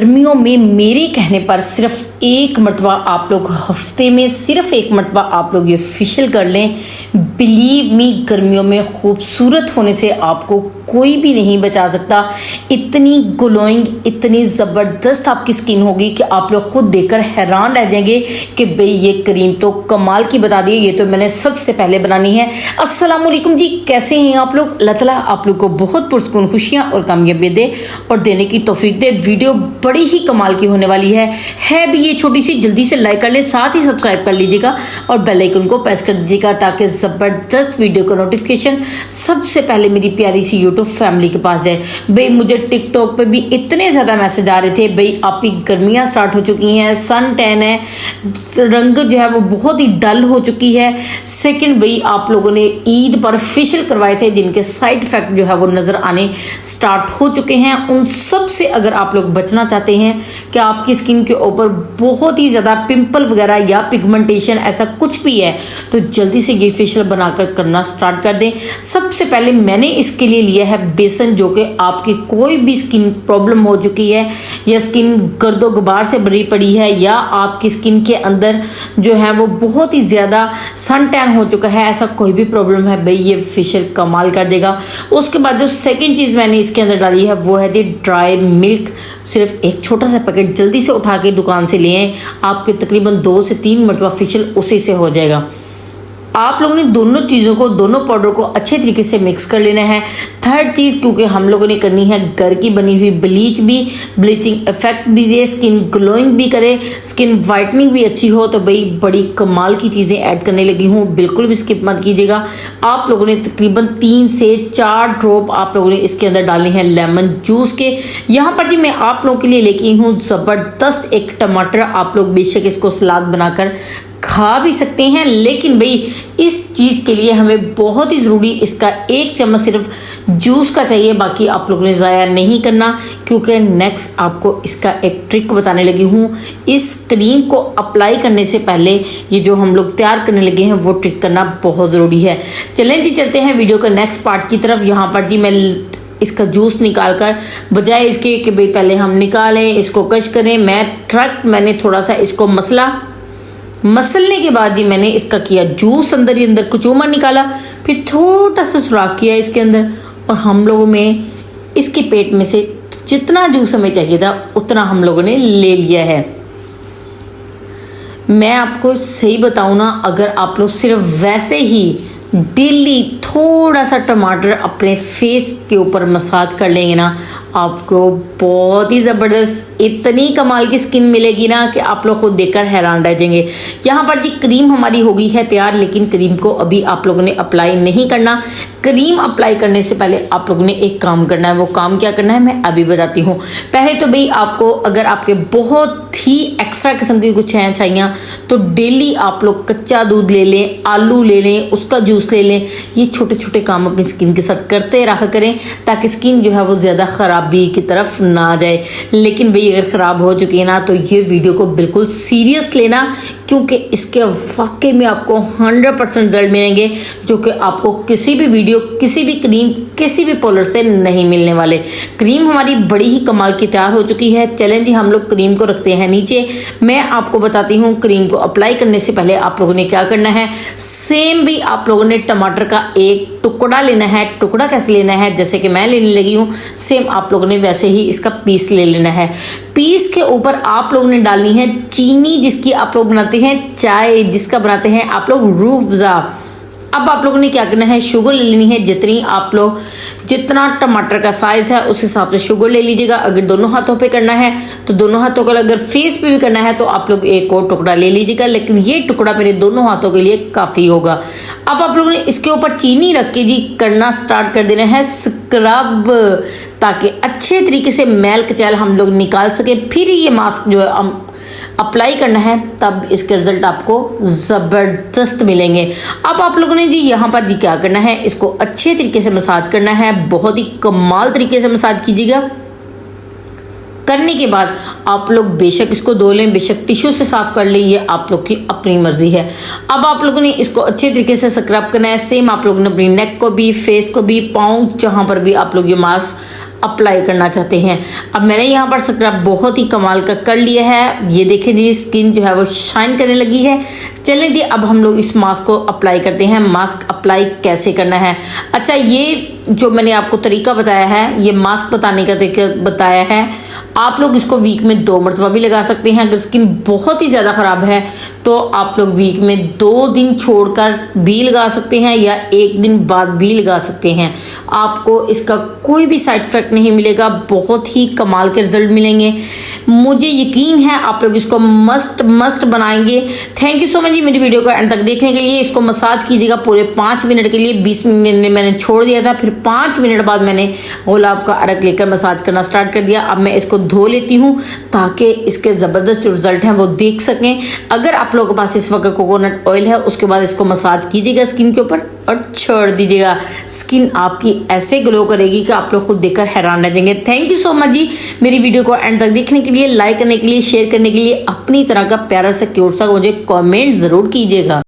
गर्मियों में मेरे कहने पर सिर्फ एक मरतबा आप लोग हफ्ते में सिर्फ एक मरतबा आप लोग ये फेशियल कर लें। बिलीव मी, गर्मियों में खूबसूरत होने से आपको कोई भी नहीं बचा सकता। इतनी ग्लोइंग, इतनी ज़बरदस्त आपकी स्किन होगी कि आप लोग खुद देखकर हैरान रह जाएंगे कि भाई ये क्रीम तो कमाल की बता दी है, ये तो मैंने सबसे पहले बनानी है। अस्सलाम वालेकुम जी, कैसे हैं आप लोग? अल्लाह ताला आप लोग को बहुत पुरसुकून खुशियाँ और कामयाबी दे और देने की तौफीक दे। वीडियो बड़ी ही कमाल की होने वाली है भी ये छोटी सी। जल्दी से लाइक कर ले, साथ ही सब्सक्राइब कर लीजिएगा और बेल आइकन को प्रेस कर दीजिएगा ताकि ज़बरदस्त वीडियो का नोटिफिकेशन सबसे पहले मेरी प्यारी सी यूट्यूब फैमिली के पास जाए। भाई मुझे टिकटॉक पे भी इतने ज़्यादा मैसेज आ रहे थे, भाई आपकी गर्मियाँ स्टार्ट हो चुकी हैं, सन टैन है, रंग जो है वो बहुत ही डल हो चुकी है। सेकंड, भाई आप लोगों ने ईद पर फेशियल करवाए थे जिनके साइड इफेक्ट जो है वो नज़र आने स्टार्ट हो चुके हैं। उन सब से अगर आप लोग बचना चाहते हैं कि आपकी स्किन के ऊपर बहुत ही ज़्यादा पिंपल वगैरह या पिगमेंटेशन ऐसा कुछ भी है, तो जल्दी से ये फेशियल बनाकर करना स्टार्ट कर दें। सबसे पहले मैंने इसके लिए लिया है बेसन, जो कि आपकी कोई भी स्किन प्रॉब्लम हो चुकी है या स्किन गर्दो गुबार से भरी पड़ी है या आपकी स्किन के अंदर जो है वो बहुत ही ज़्यादा सन टैन हो चुका है, ऐसा कोई भी प्रॉब्लम है, भाई ये फेशियल कमाल कर देगा। उसके बाद जो सेकंड चीज़ मैंने इसके अंदर डाली है वो है जी ड्राई मिल्क। सिर्फ एक छोटा सा पैकेट जल्दी से उठा के दुकान से ले आएं, आपके तकरीबन 2 से 3 मरतबा फेशियल उसी से हो जाएगा। आप लोगों ने दोनों चीज़ों को, दोनों पाउडर को अच्छे तरीके से मिक्स कर लेना है। थर्ड चीज़, क्योंकि हम लोगों ने करनी है घर की बनी हुई ब्लीच भी, ब्लीचिंग इफेक्ट भी दे, स्किन ग्लोइंग भी करे, स्किन वाइटनिंग भी अच्छी हो, तो भाई बड़ी कमाल की चीज़ें ऐड करने लगी हूँ, बिल्कुल भी स्किप मत कीजिएगा। आप लोगों ने तकरीबन 3 से 4 ड्रॉप आप लोगों ने इसके अंदर डालने हैं लेमन जूस के। यहाँ पर जी मैं आप लोगों के लिए लेके आई हूँ ज़बरदस्त एक टमाटर। आप लोग बेशक इसको सलाद बनाकर खा भी सकते हैं, लेकिन भाई इस चीज़ के लिए हमें बहुत ही ज़रूरी इसका 1 चम्मच सिर्फ जूस का चाहिए, बाकी आप लोगों ने ज़ाया नहीं करना, क्योंकि नेक्स्ट आपको इसका एक ट्रिक बताने लगी हूँ। इस क्रीम को अप्लाई करने से पहले ये जो हम लोग तैयार करने लगे हैं वो ट्रिक करना बहुत ज़रूरी है। चलें जी, चलते हैं वीडियो का नेक्स्ट पार्ट की तरफ। यहाँ पर जी मैं इसका जूस निकाल कर, बजाय इसके कि भाई पहले हम निकालें, इसको कश करें, मैंने थोड़ा सा इसको मसलने के बाद जी मैंने इसका किया जूस, अंदर ही अंदर कुचूमा निकाला, फिर छोटा सा सुराख किया इसके अंदर, और हम लोगों में इसके पेट में से जितना जूस हमें चाहिए था उतना हम लोगों ने ले लिया है। मैं आपको सही बताऊँ ना, अगर आप लोग सिर्फ वैसे ही डेली थोड़ा सा टमाटर अपने फेस के ऊपर मसाज कर लेंगे ना, आपको बहुत ही ज़बरदस्त इतनी कमाल की स्किन मिलेगी ना कि आप लोग खुद देखकर हैरान रह जाएंगे। यहाँ पर जी क्रीम हमारी हो गई है तैयार, लेकिन क्रीम को अभी आप लोगों ने अप्लाई नहीं करना। क्रीम अप्लाई करने से पहले आप लोगों ने एक काम करना है। वो काम क्या करना है मैं अभी बताती हूँ। पहले तो भाई आपको, अगर आपके बहुत ही एक्स्ट्रा किस्म की कुछ हैं चाहिए, तो डेली आप लोग कच्चा दूध ले लें, आलू ले लें, उसका जूस ले लें। ये छोटे छोटे काम अपनी स्किन के साथ करते रहा करें ताकि स्किन जो है वो ज़्यादा खराबी की तरफ ना जाए। लेकिन भाई अगर ख़राब हो चुकी है ना, तो ये वीडियो को बिल्कुल सीरियस लेना, क्योंकि इसके वाकई में आपको 100% रिजल्ट मिलेंगे, जो कि आपको किसी भी वीडियो, किसी भी क्रीम, किसी भी पाउडर से नहीं मिलने वाले। क्रीम हमारी बड़ी ही कमाल की तैयार हो चुकी है। चलें जी, हम लोग क्रीम को रखते हैं नीचे। मैं आपको बताती हूँ क्रीम को अप्लाई करने से पहले आप लोगों ने क्या करना है। सेम भी आप लोगों ने टमाटर का एक टुकड़ा लेना है। टुकड़ा कैसे लेना है, जैसे कि मैं लेने लगी हूँ, सेम आप लोगों ने वैसे ही इसका पीस ले लेना है। पीस के ऊपर आप लोगों ने डालनी है चीनी, जिसकी आप लोग बनाते हैं चाय, जिसका बनाते हैं आप लोग रूह अफ़ज़ा। अब आप लोगों ने क्या करना है, शुगर ले लेनी है जितनी आप लोग, जितना टमाटर का साइज़ है उस हिसाब से शुगर ले लीजिएगा। अगर दोनों हाथों पे करना है तो दोनों हाथों का, अगर फेस पे भी करना है तो आप लोग एक और टुकड़ा ले लीजिएगा, लेकिन ये टुकड़ा मेरे दोनों हाथों के लिए काफ़ी होगा। अब आप लोगों ने इसके ऊपर चीनी रख के जी करना स्टार्ट कर देना है स्क्रब, ताकि अच्छे तरीके से मैल कचैल हम लोग निकाल सके। फिर ये मास्क जो है अप्लाई करना है, तब इसके रिजल्ट आपको ज़बरदस्त मिलेंगे। अब आप लोगों ने जी यहाँ पर जी क्या करना है, इसको अच्छे तरीके से मसाज करना है, बहुत ही कमाल तरीके से मसाज कीजिएगा। करने के बाद आप लोग बेशक इसको धो लें, बेशक टिश्यू से साफ कर लें, ये आप लोग की अपनी मर्जी है। अब आप लोगों ने इसको अच्छे तरीके से स्क्रब करना है। सेम आप लोगों ने अपनी नेक को भी, फेस को भी, पाँव जहाँ पर भी आप लोग ये मास्क अप्लाई करना चाहते हैं। अब मैंने यहाँ पर स्क्रब बहुत ही कमाल का कर लिया है, ये देखें जी स्किन जो है वो शाइन करने लगी है। चलें जी अब हम लोग इस मास्क को अप्लाई करते हैं। मास्क अप्लाई कैसे करना है, अच्छा ये जो मैंने आपको तरीका बताया है, ये मास्क बताने का तरीका बताया है, आप लोग इसको वीक में 2 मरतबा भी लगा सकते हैं। अगर स्किन बहुत ही ज़्यादा ख़राब है तो आप लोग वीक में 2 दिन छोड़कर भी लगा सकते हैं या 1 दिन बाद भी लगा सकते हैं। आपको इसका कोई भी साइड इफेक्ट नहीं मिलेगा, बहुत ही कमाल के रिजल्ट मिलेंगे, मुझे यकीन है आप लोग इसको मस्ट बनाएंगे। थैंक यू सो मच जी मेरी वीडियो को एंड तक देखने के लिए। इसको मसाज कीजिएगा पूरे 5 मिनट के लिए। 20 मिनट मैंने छोड़ दिया था, फिर 5 मिनट बाद मैंने गुलाब का अर्क लेकर मसाज करना स्टार्ट कर दिया। अब मैं इसको धो लेती हूँ ताकि इसके ज़बरदस्त जो रिजल्ट हैं वो देख सकें। अगर आप लोगों के पास इस वक्त कोकोनट ऑयल है, उसके बाद इसको मसाज कीजिएगा स्किन के ऊपर और छोड़ दीजिएगा। स्किन आपकी ऐसे ग्लो करेगी कि आप लोग खुद देखकर हैरान रह जाएंगे। थैंक यू सो मच जी मेरी वीडियो को एंड तक देखने के लिए, लाइक करने के लिए, शेयर करने के लिए। अपनी तरह का प्यारा सा क्यूट सा मुझे कमेंट ज़रूर कीजिएगा।